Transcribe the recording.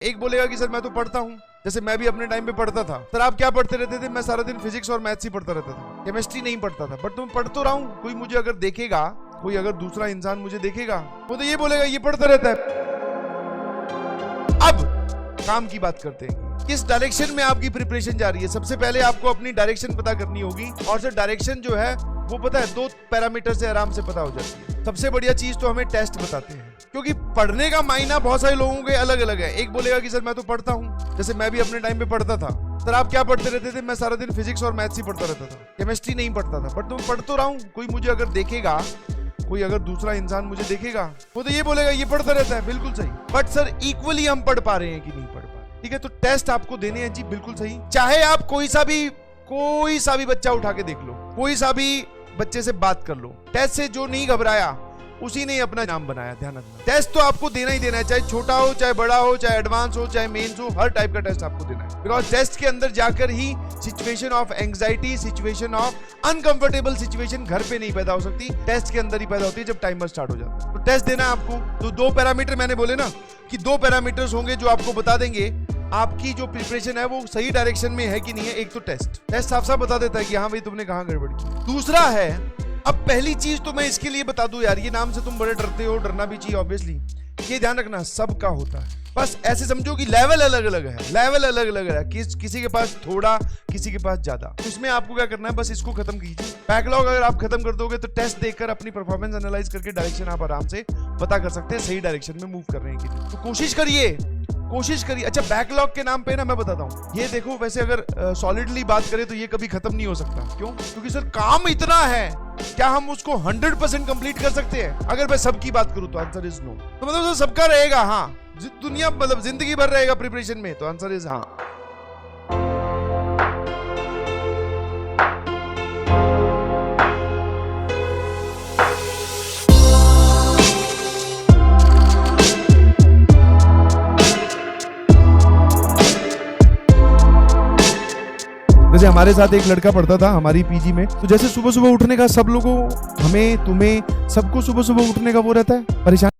एक बोलेगा कि सर मैं तो पढ़ता हूँ, जैसे मैं भी अपने टाइम पे पढ़ता था। सर आप क्या पढ़ते रहते थे? मैं सारा दिन फिजिक्स और मैथ्स ही पढ़ता रहता था, केमिस्ट्री नहीं पढ़ता था। बट मैं पढ़ तो रहा हूँ, कोई मुझे अगर देखेगा, कोई अगर दूसरा इंसान मुझे देखेगा, वो तो ये बोलेगा ये पढ़ता रहता है। अब काम की बात करते हैं, किस डायरेक्शन में आपकी प्रिपरेशन जा रही है। सबसे पहले आपको अपनी डायरेक्शन पता करनी होगी, और सर डायरेक्शन जो है वो पता है 2 पैरामीटर से आराम से पता हो जाती है। सबसे बढ़िया चीज तो हमें टेस्ट बताते हैं, क्योंकि पढ़ने का मायना बहुत सारे लोगों के अलग अलग है। एक बोलेगा कि सर मैं तो पढ़ता हूँ, जैसे मैं भी अपने टाइम पे पढ़ता था। सर आप क्या पढ़ते रहते थे? मैं सारा दिन फिजिक्स और मैथ्स ही पढ़ता रहता था, केमिस्ट्री नहीं पढ़ता था। बट मैं पढ़ तो रहा हूँ, कोई मुझे अगर देखेगा, कोई अगर दूसरा इंसान मुझे देखेगा, वो तो ये बोलेगा ये पढ़ता रहता है। बिल्कुल सही। बट सर इक्वली हम पढ़ पा रहे हैं कि नहीं पढ़ पा रहे? ठीक है, तो टेस्ट आपको देने हैं जी, बिल्कुल सही। चाहे आप कोई सा भी बच्चा उठा के देख लो, कोई सा भी बच्चे से बात कर लो, टेस्ट से जो नहीं घबराया उसी ने अपना नाम बनाया। ध्यान रखना, टेस्ट तो आपको देना ही देना है, चाहे छोटा हो, चाहे बड़ा हो, चाहे एडवांस हो, चाहे मेंस हो, हर टाइप का टेस्ट आपको देना है। बिकॉज टेस्ट के अंदर जाकर ही situation of anxiety, situation of uncomfortable situation घर पे नहीं पैदा हो सकती, टेस्ट के अंदर ही पैदा होती है जब टाइमर स्टार्ट हो जाता है। तो टेस्ट देना है आपको। तो 2 पैरामीटर मैंने बोले ना कि 2 पैरामीटर्स होंगे जो आपको बता देंगे आपकी जो प्रिपरेशन है वो सही डायरेक्शन में है कि नहीं है। एक तो टेस्ट साफ साफ बता देता है कि हाँ भाई तुमने कहाँ गड़बड़ की। दूसरा है, अब पहली चीज तो मैं इसके लिए बता दूं यार, ये नाम से तुम बड़े डरते हो, डरना भी चाहिए ऑब्वियसली। ये ध्यान रखना सबका होता है, बस ऐसे समझो कि लेवल अलग अलग है, लेवल अलग अलग है। किसी के पास थोड़ा, किसी के पास ज्यादा। इसमें आपको क्या करना है, बस इसको खत्म कीजिए। बैकलॉग अगर आप खत्म कर दोगे तो टेस्ट देखकर अपनी परफॉर्मेंस एनालाइज करके डायरेक्शन आप आराम से पता कर सकते हैं, सही डायरेक्शन में मूव कर रहे हैं कि नहीं। तो कोशिश करिए। अच्छा बैकलॉग के नाम पे ना मैं बताता हूँ, ये देखो वैसे अगर सॉलिडली बात करें तो ये कभी खत्म नहीं हो सकता। क्यों? क्योंकि सर काम इतना है, क्या हम उसको 100% कंप्लीट कर सकते हैं? अगर मैं सबकी बात करूं तो आंसर इज नो। तो मतलब सबका रहेगा, हाँ दुनिया मतलब जिंदगी भर रहेगा प्रिपरेशन में, तो आंसर इज हाँ। जैसे हमारे साथ एक लड़का पढ़ता था हमारी पीजी में, तो जैसे सुबह सुबह उठने का सब लोगों, हमें, तुम्हें, सबको सुबह सुबह उठने का वो रहता है परेशान।